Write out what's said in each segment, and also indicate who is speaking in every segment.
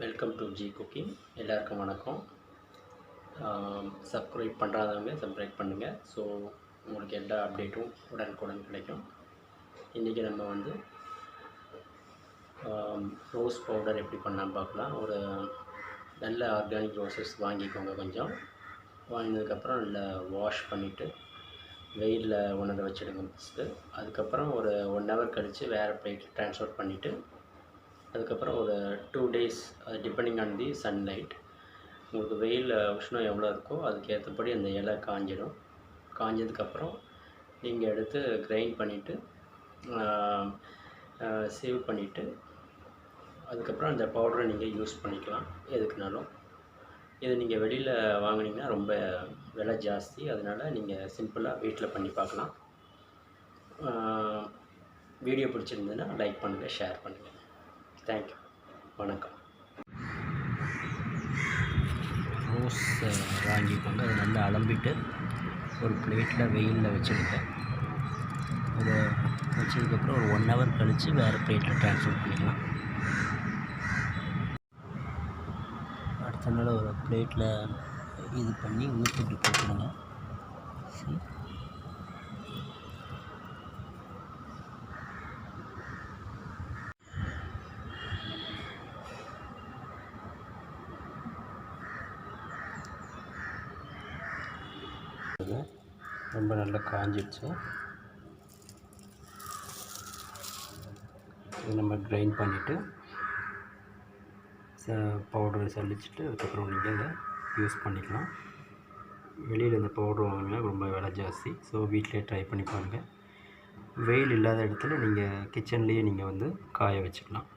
Speaker 1: Welcome to G cooking. எல்லாருக்கும் வணக்கம். Subscribe பண்ணுறாதவங்க subscribe பண்ணுங்கள். ஸோ உங்களுக்கு எல்லா அப்டேட்டும் உடனுக்குடன் கிடைக்கும். இன்றைக்கி நம்ம வந்து ரோஸ் பவுடர் எப்படி பண்ணலாம் பார்க்கலாம். ஒரு நல்ல ஆர்கானிக் ரோஸஸ் வாங்கிக்கோங்க. கொஞ்சம் வாங்கினதுக்கப்புறம் நல்லா வாஷ் பண்ணிவிட்டு வெயிலில் உணர வச்சுடுங்க ஃபஸ்ட்டு. அதுக்கப்புறம் ஒரு 1 ஹவர் கழித்து வேறு பிளேட்டில் ட்ரான்ஸ்ஃபர் பண்ணிவிட்டு அதுக்கப்புறம் ஒரு 2 days depending on the sunlight. உங்களுக்கு வெயில் உஷ்ணம் எவ்வளோ இருக்கோ அதுக்கேற்றபடி அந்த இலை காஞ்சிடும். காஞ்சதுக்கப்புறம் நீங்கள் எடுத்து கிரைண்ட் பண்ணிவிட்டு சேவ் பண்ணிவிட்டு அதுக்கப்புறம் அந்த பவுடரை நீங்கள் யூஸ் பண்ணிக்கலாம் எதுக்குனாலும். இது நீங்கள் வெளியில் வாங்கினீங்கன்னா ரொம்ப விலை ஜாஸ்தி. அதனால் நீங்கள் சிம்பிளாக வீட்டில் பண்ணி பார்க்கலாம். வீடியோ பிடிச்சிருந்ததுன்னா லைக் பண்ணுங்கள், ஷேர் பண்ணுங்கள். தேங்க்யூ. வணக்கம். ரோஸ் வாங்கிக்கோங்க. அதை நல்லா அலம்பிட்டு ஒரு பிளேட்டில் வெயிலில் வச்சுடுங்க. அதை வச்சதுக்கப்புறம் ஒரு 1 ஹவர் கழித்து வேறு பிளேட்டில் ட்ரான்ஸ்ஃபர் பண்ணிக்கலாம். அடுத்த நாள் ஒரு பிளேட்டில் இது பண்ணி ஊற்றிட்டு போட்டுடுங்க. ரொம்ப நல்லா காஞ்சிடுச்சு. இது நம்ம கிரைண்ட் பண்ணிவிட்டு பவுடரை சலிச்சுட்டு அதுக்கப்புறம் நீங்கள் அதை யூஸ் பண்ணிக்கலாம். வெளியில் இந்த பவுடர் வாங்கினா ரொம்ப விலை ஜாஸ்தி. ஸோ வீட்டிலே ட்ரை பண்ணி பாருங்கள். வெயில் இல்லாத இடத்துல நீங்கள் கிச்சன்லேயே நீங்கள் வந்து காய வச்சுக்கலாம்.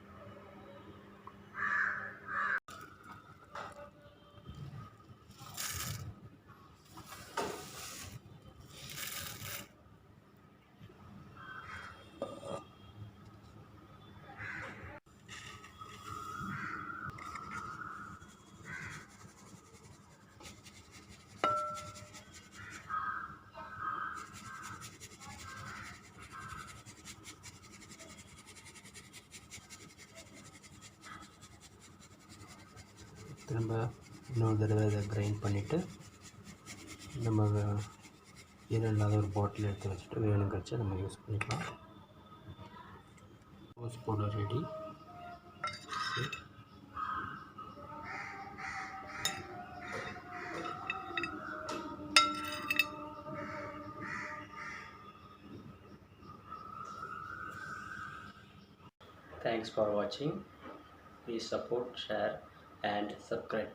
Speaker 1: திரும்ப இன்னொரு தடவை இதை கிரைண்ட் பண்ணிவிட்டு நம்ம ஈரம் இல்லாத ஒரு பாட்டில் எடுத்து வச்சுட்டு வேணும் கழிச்சு நம்ம யூஸ் பண்ணிக்கலாம். Rose powder ready. Thanks for watching. Please support, share and subscribe.